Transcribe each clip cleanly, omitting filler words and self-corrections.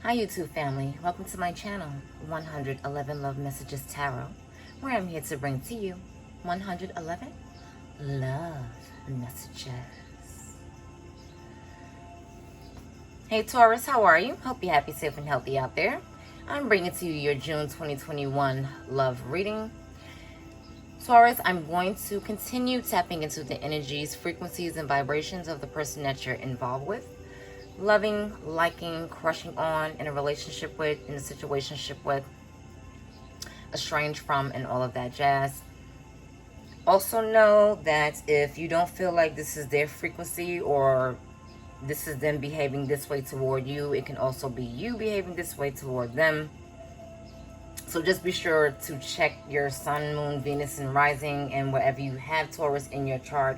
Hi YouTube family, welcome to my channel 111 Love Messages Tarot, where I'm here to bring to you 111 love messages. Hey Taurus, how are you? Hope you're happy, safe, and healthy out there. I'm bringing to you your June 2021 love reading. Taurus, I'm going to continue tapping into the energies, frequencies, and vibrations of the person that you're involved with. Loving, liking, crushing on, in a relationship with, in a situationship with, estranged from, and all of that jazz. Also know that if you don't feel like this is their frequency or this is them behaving this way toward you, it can also be you behaving this way toward them. So just be sure to check your sun, moon, Venus, and rising, and wherever you have Taurus in your chart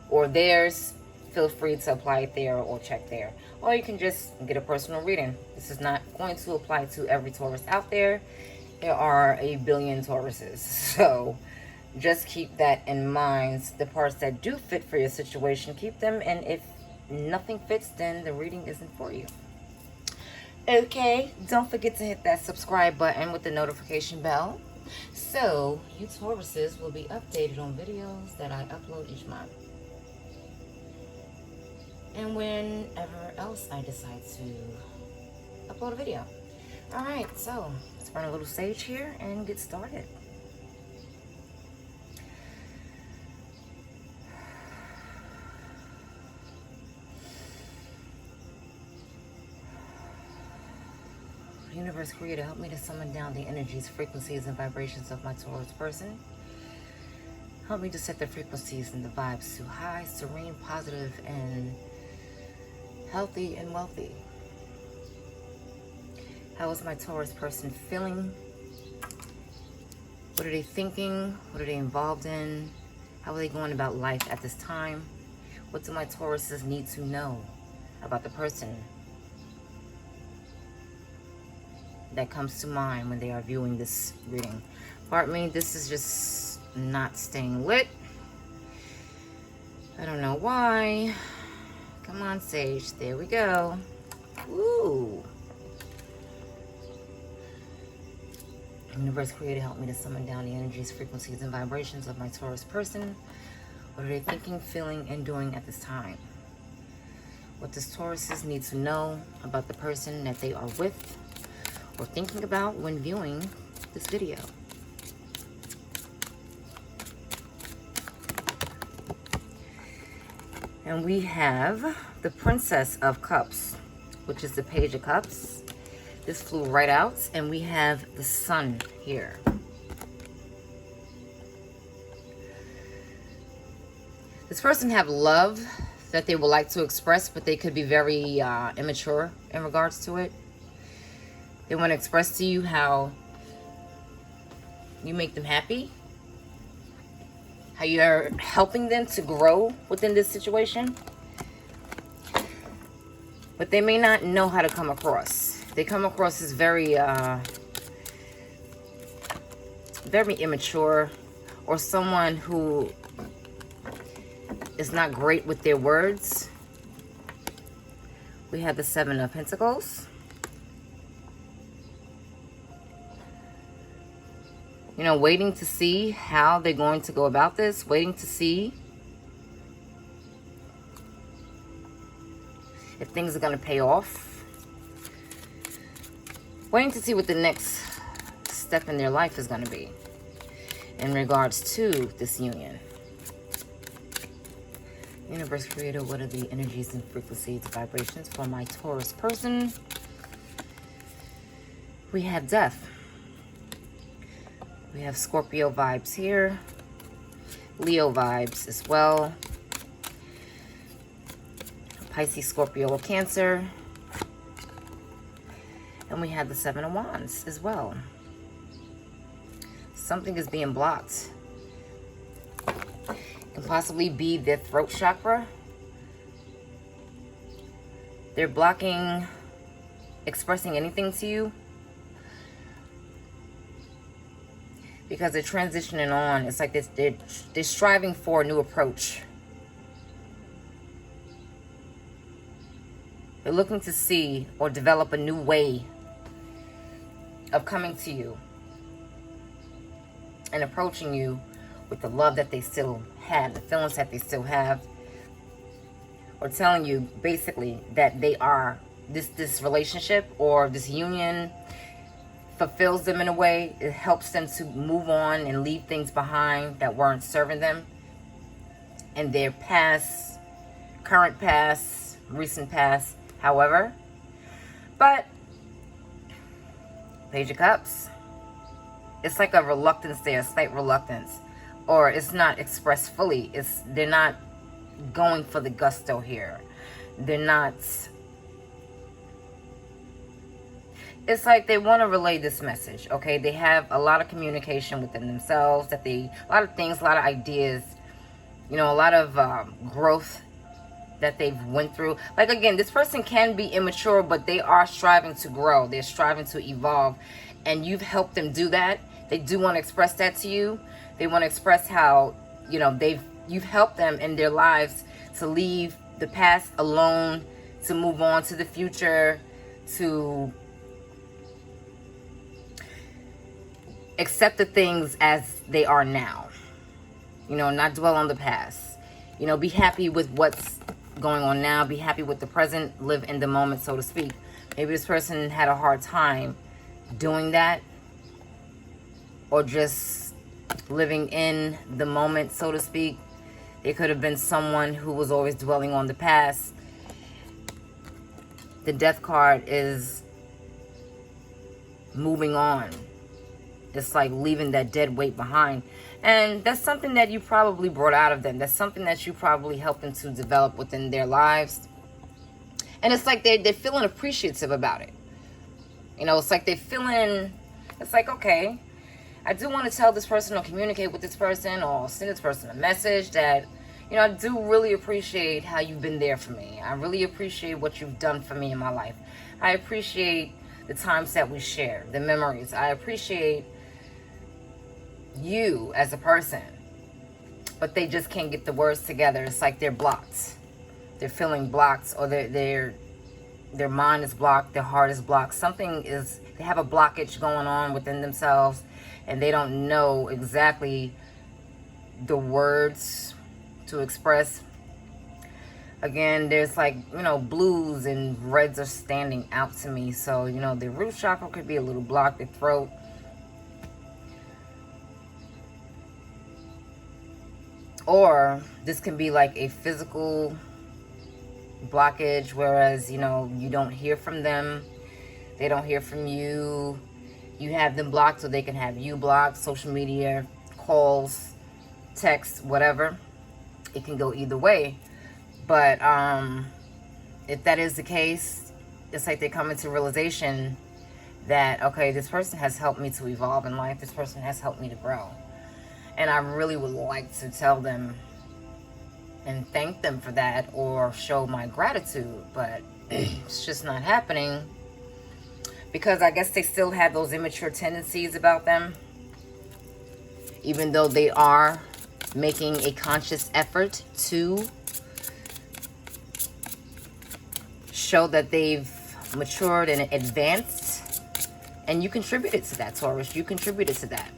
or theirs, feel free to apply it there or check there. Or you can just get a personal reading. This is not going to apply to every Taurus out there. There are a billion Tauruses. So just keep that in mind. The parts that do fit for your situation, keep them. And if nothing fits, then the reading isn't for you. Okay, don't forget to hit that subscribe button with the notification bell, so you Tauruses will be updated on videos that I upload each month. And whenever else I decide to upload a video. Alright, so let's burn a little sage here and get started. Universe Creator, help me to summon down the energies, frequencies, and vibrations of my Taurus person. Help me to set the frequencies and the vibes to high, serene, positive, and healthy and wealthy. How is my Taurus person feeling? What are they thinking? What are they involved in? How are they going about life at this time? What do my Tauruses need to know about the person that comes to mind when they are viewing this reading? Pardon me, this is just not staying lit. I don't know why. Come on, Sage. There we go. Ooh. Universe Creator, help me to summon down the energies, frequencies, and vibrations of my Taurus person. What are they thinking, feeling, and doing at this time? What does Tauruses need to know about the person that they are with or thinking about when viewing this video? And we have the Princess of Cups, which is the Page of Cups. This flew right out. And we have the Sun here. This person have love that they would like to express, but they could be very immature in regards to it. They want to express to you how you make them happy, how you're helping them to grow within this situation. But they may not know how to come across. They come across as very immature, or someone who is not great with their words. We have the Seven of Pentacles. You know, waiting to see how they're going to go about this. Waiting to see if things are going to pay off. Waiting to see what the next step in their life is going to be in regards to this union. Universe Creator, what are the energies and frequencies, vibrations for my Taurus person? We have Death. We have Scorpio vibes here. Leo vibes as well. Pisces, Scorpio, or Cancer. And we have the Seven of Wands as well. Something is being blocked. It can possibly be their throat chakra. They're blocking expressing anything to you, because they're transitioning on. It's like they're striving for a new approach. They're looking to see or develop a new way of coming to you and approaching you with the love that they still have, the feelings that they still have, or telling you basically that they are this relationship or this union fulfills them in a way. It helps them to move on and leave things behind that weren't serving them in their past, current past, recent past, however. But Page of Cups, it's like a reluctance there, a slight reluctance, or it's not expressed fully. They're not going for the gusto here. They're not. It's like they want to relay this message, okay? They have a lot of communication within themselves, a lot of things, a lot of ideas, you know, a lot of growth that they've went through. Like, again, this person can be immature, but they are striving to grow. They're striving to evolve, and you've helped them do that. They do want to express that to you. They want to express how, you know, you've helped them in their lives to leave the past alone, to move on to the future, to accept the things as they are now. You know, not dwell on the past. You know, be happy with what's going on now. Be happy with the present. Live in the moment, so to speak. Maybe this person had a hard time doing that, or just living in the moment, so to speak. It could have been someone who was always dwelling on the past. The Death card is moving on. It's like leaving that dead weight behind. And that's something that you probably brought out of them. That's something that you probably helped them to develop within their lives. And it's like they're feeling appreciative about it. You know, it's like they're feeling, it's like, okay, I do want to tell this person or communicate with this person or send this person a message that, you know, I do really appreciate how you've been there for me. I really appreciate what you've done for me in my life. I appreciate the times that we share, the memories. I appreciate you as a person. But they just can't get the words together. It's like they're blocked. They're feeling blocked, or their mind is blocked, their heart is blocked. Something is, they have a blockage going on within themselves, and they don't know exactly the words to express. Again, there's like, you know, blues and reds are standing out to me. So, you know, the root chakra could be a little blocked, the throat. Or this can be like a physical blockage, whereas, you know, you don't hear from them. They don't hear from you. You have them blocked so they can have you blocked. Social media, calls, texts, whatever. It can go either way. But if that is the case, it's like they come into realization that, okay, this person has helped me to evolve in life. This person has helped me to grow. And I really would like to tell them and thank them for that, or show my gratitude. But it's just not happening, because I guess they still have those immature tendencies about them. Even though they are making a conscious effort to show that they've matured and advanced. And you contributed to that, Taurus. You contributed to that.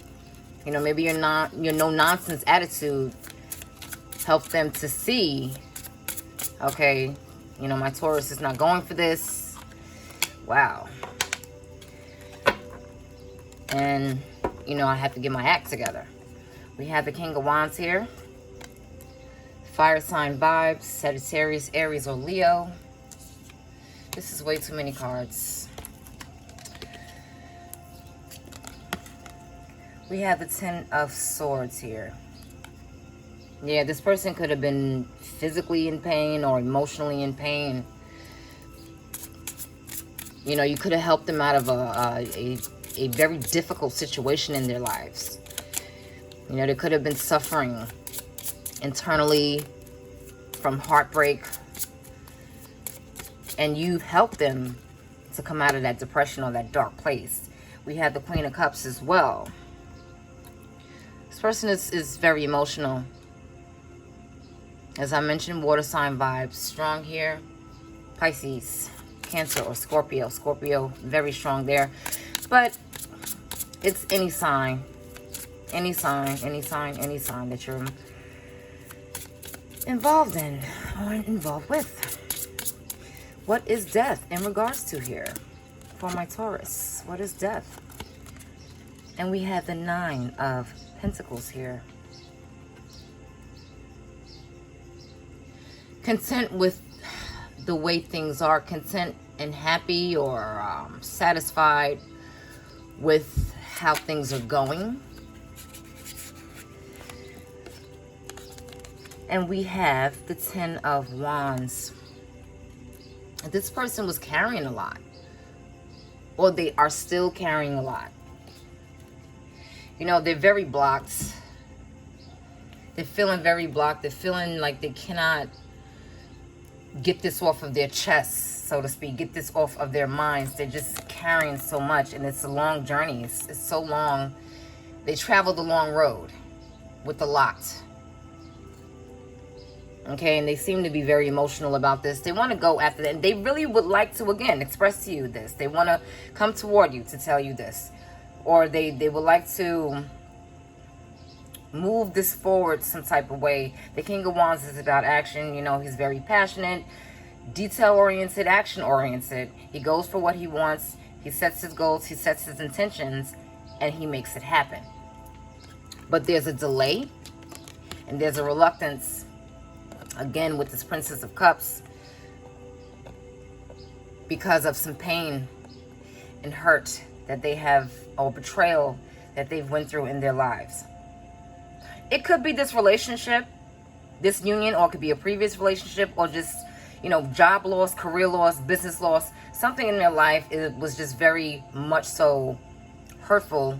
You know, maybe your no-nonsense attitude helped them to see, okay, you know, my Taurus is not going for this. Wow. And, you know, I have to get my act together. We have the King of Wands here. Fire sign vibes, Sagittarius, Aries, or Leo. This is way too many cards. We have the Ten of Swords here. Yeah, this person could have been physically in pain or emotionally in pain. You know, you could have helped them out of a very difficult situation in their lives. You know, they could have been suffering internally from heartbreak. And you've helped them to come out of that depression or that dark place. We have the Queen of Cups as well. This person is very emotional. As I mentioned, water sign vibes. Strong here. Pisces. Cancer or Scorpio. Scorpio, very strong there. But it's any sign. Any sign that you're involved in or involved with. What is death in regards to here for my Taurus? What is death? And we have the 9 of Pentacles here. Content with the way things are. Content and happy or satisfied with how things are going. And we have the 10 of Wands. This person was carrying a lot. Or they are still carrying a lot. You know, they're very blocked. They're feeling very blocked. They're feeling like they cannot get this off of their chests, so to speak. Get this off of their minds. They're just carrying so much. And it's a long journey. It's so long. They traveled a long road with a lot. Okay, and they seem to be very emotional about this. They want to go after that. And they really would like to, again, express to you this. They want to come toward you to tell you this. Or they would like to move this forward some type of way. The King of Wands is about action. You know, he's very passionate, detail-oriented, action-oriented. He goes for what he wants. He sets his goals. He sets his intentions. And he makes it happen. But there's a delay. And there's a reluctance. Again, with this Princess of Cups, because of some pain and hurt that they have, or betrayal that they've went through in their lives. It could be this relationship, this union, or it could be a previous relationship, or just, you know, job loss, career loss, business loss. Something in their life, it was just very much so hurtful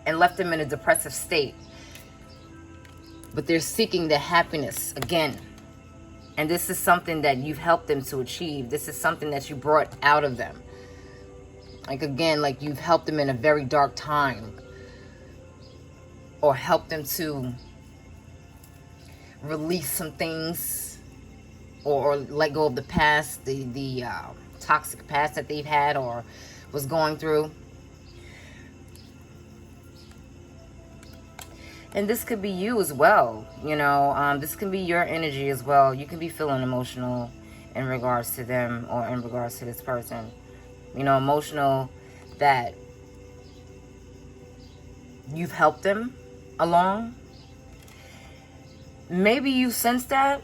and left them in a depressive state. But they're seeking the happiness again. And this is something that you've helped them to achieve. This is something that you brought out of them. Like, again, like you've helped them in a very dark time. Or helped them to release some things. Or let go of the past, the toxic past that they've had or was going through. And this could be you as well, you know. This can be your energy as well. You can be feeling emotional in regards to them or in regards to this person. You know, emotional that you've helped them along. Maybe you sense that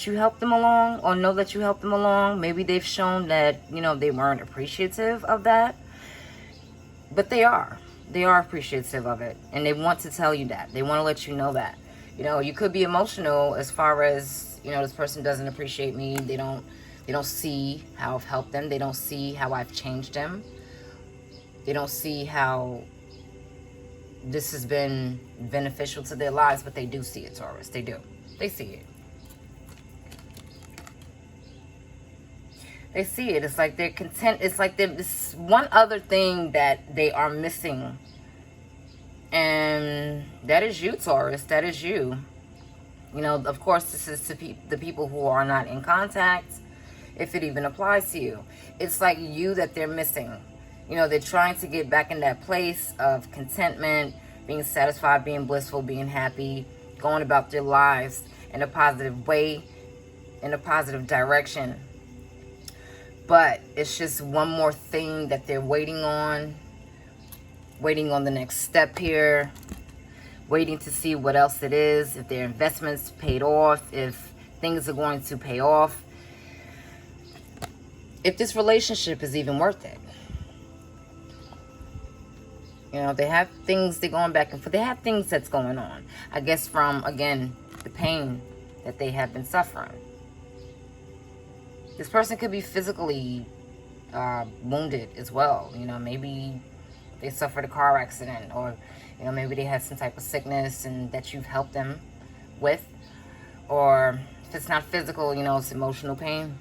you helped them along, or know that you helped them along. Maybe they've shown that, you know, they weren't appreciative of that. But they are. They are appreciative of it, and they want to tell you that. They want to let you know that. You know, you could be emotional as far as, you know, this person doesn't appreciate me. They don't see how I've helped them. They don't see how I've changed them. They don't see how this has been beneficial to their lives, but they do see it, Taurus. They do. They see it. They see it. It's like they're content. It's like there's one other thing that they are missing. And that is you, Taurus. That is you. You know, of course, this is to the people who are not in contact, if it even applies to you. It's like you that they're missing. You know, they're trying to get back in that place of contentment, being satisfied, being blissful, being happy, going about their lives in a positive way, in a positive direction. But it's just one more thing that they're waiting on the next step here, waiting to see what else it is, if their investments paid off, if things are going to pay off, if this relationship is even worth it. You know, they have things, they're going back and forth. They have things that's going on, I guess, from, again, the pain that they have been suffering. This person could be physically wounded as well. You know, maybe they suffered a car accident, or, you know, maybe they had some type of sickness and that you've helped them with. Or if it's not physical, you know, it's emotional pain.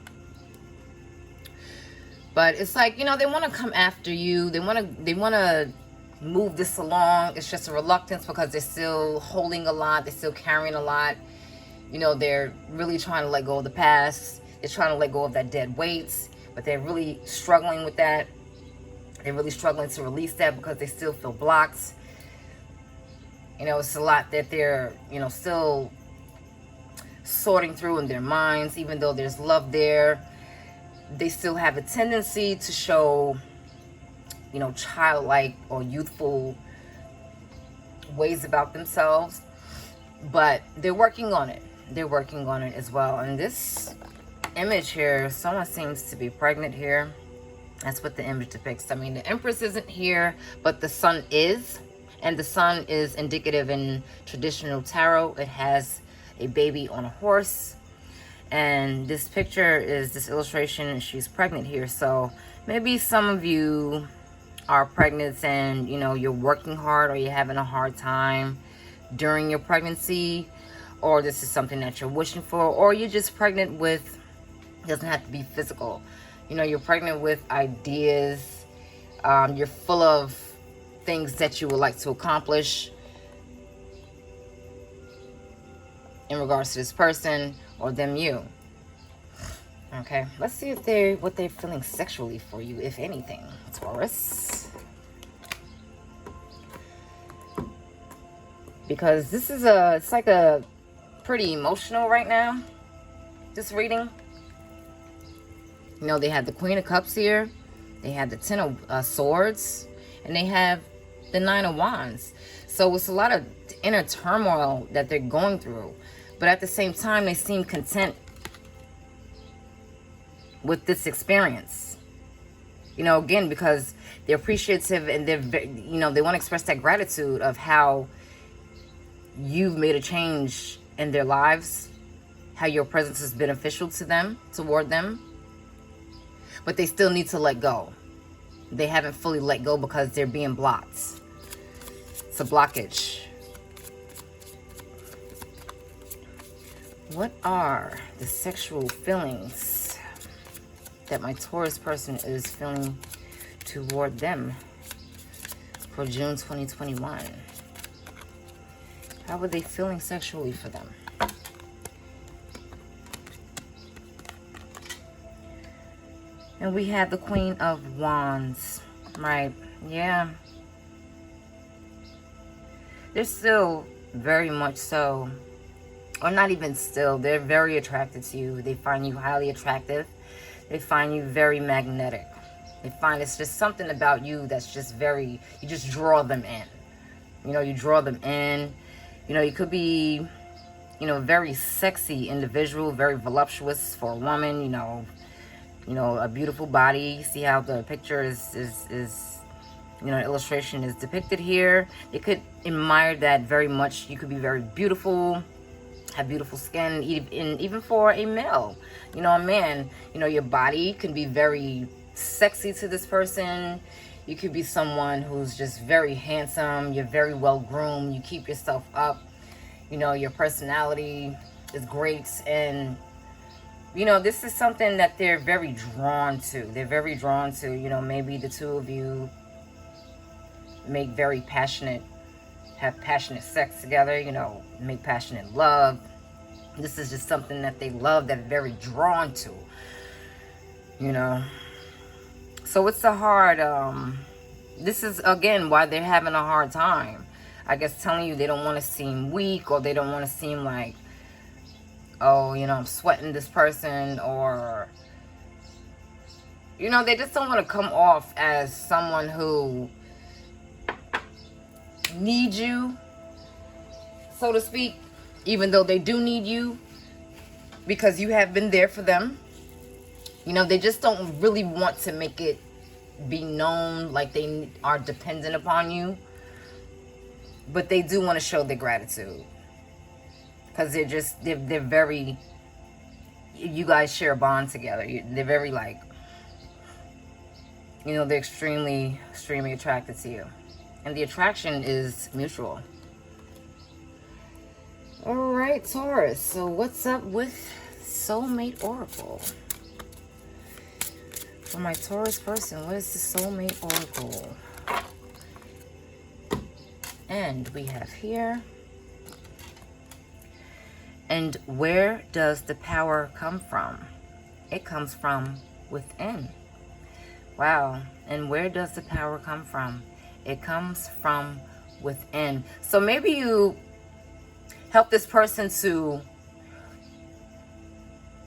But it's like, you know, they want to come after you. They want to move this along. It's just a reluctance because they're still holding a lot. They're still carrying a lot. You know, they're really trying to let go of the past. is trying to let go of that dead weight, but they're really struggling with that. They're really struggling to release that because they still feel blocked. You know, it's a lot that they're, you know, still sorting through in their minds. Even though there's love there, they still have a tendency to show, you know, childlike or youthful ways about themselves. But they're working on it. They're working on it as well. And this image here, someone seems to be pregnant here. That's what the image depicts. I mean, the Empress isn't here, but the Sun is. And the Sun is indicative in traditional tarot. It has a baby on a horse. And this picture is this illustration, and she's pregnant here. So maybe some of you are pregnant and, you know, you're working hard or you're having a hard time during your pregnancy. Or this is something that you're wishing for. Or you're just pregnant with, it doesn't have to be physical. You know, you're pregnant with ideas. You're full of things that you would like to accomplish in regards to this person or them, you. Okay, let's see if what they're feeling sexually for you, if anything, Taurus. Because this is it's like a pretty emotional right now, this reading. You know, they have the Queen of Cups here. They have the Ten of Swords. And they have the Nine of Wands. So it's a lot of inner turmoil that they're going through. But at the same time, they seem content with this experience. You know, again, because they're appreciative and they're, you know, they want to express that gratitude of how you've made a change in their lives, how your presence is beneficial to them, toward them. But they still need to let go. They haven't fully let go because they're being blocked. It's a blockage. What are the sexual feelings that my Taurus person is feeling toward them for June 2021? How are they feeling sexually for them? And we have the Queen of Wands, right? Yeah. They're still very much so, or not even still, they're very attracted to you. They find you highly attractive. They find you very magnetic. They find it's just something about you that's just very, you just draw them in. You know, you draw them in. You know, you could be, you know, very sexy individual, very voluptuous for a woman, you know, a beautiful body. You see how the picture is you know, illustration is depicted here. You could admire that very much. You could be very beautiful, have beautiful skin, even for a male, you know, a man. You know, your body can be very sexy to this person. You could be someone who's just very handsome. You're very well groomed. You keep yourself up. You know, your personality is great. And you know, this is something that they're very drawn to. They're very drawn to, you know, maybe the two of you make very passionate, have passionate sex together, you know, make passionate love. This is just something that they love, that they're very drawn to, you know. So it's a hard, this is, again, why they're having a hard time. I guess telling you they don't want to seem weak, or they don't want to seem like, oh, you know, I'm sweating this person, or, you know, they just don't want to come off as someone who needs you, so to speak, even though they do need you, because you have been there for them. You know, they just don't really want to make it be known like they are dependent upon you, but they do want to show their gratitude. Because they're very, you guys share a bond together. They're very, like, you know, they're extremely, extremely attracted to you. And the attraction is mutual. All right, Taurus. So what's up with Soulmate Oracle? For my Taurus person, what is the Soulmate Oracle? And we have here, and where does the power come from? It comes from within. Wow. And where does the power come from? It comes from within. So maybe you help this person to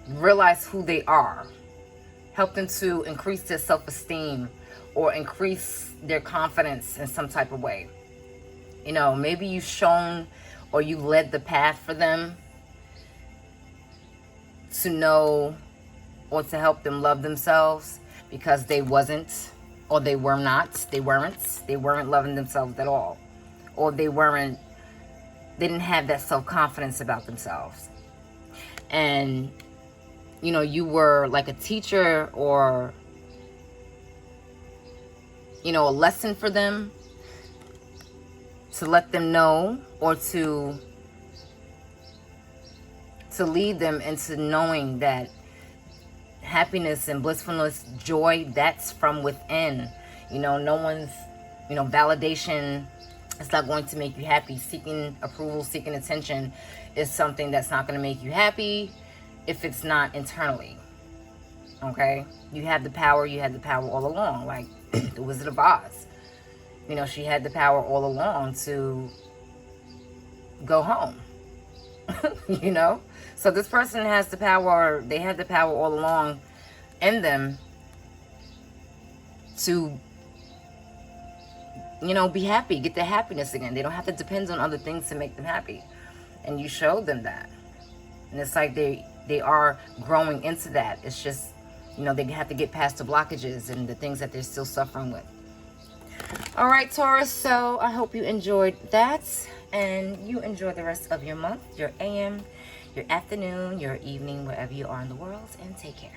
realize who they are. Help them to increase their self-esteem or increase their confidence in some type of way. You know, maybe you've shown or you led the path for them to know or to help them love themselves, because they wasn't, or they weren't loving themselves at all, or they didn't have that self-confidence about themselves. And you know, you were like a teacher or, you know, a lesson for them, to let them know, or to lead them into knowing that happiness and blissfulness, joy, that's from within. You know, no one's, you know, validation, it's not going to make you happy. Seeking approval, seeking attention is something that's not going to make you happy if it's not internally. Okay? You have the power. You had the power all along. Like the Wizard of Oz. You know, she had the power all along to go home. You know? So this person has the power. They had the power all along in them to, you know, be happy. Get their happiness again. They don't have to depend on other things to make them happy. And you showed them that. And it's like they are growing into that. It's just, you know, they have to get past the blockages and the things that they're still suffering with. All right, Taurus, so I hope you enjoyed that, and you enjoy the rest of your month, your AM, your afternoon, your evening, wherever you are in the world, and take care.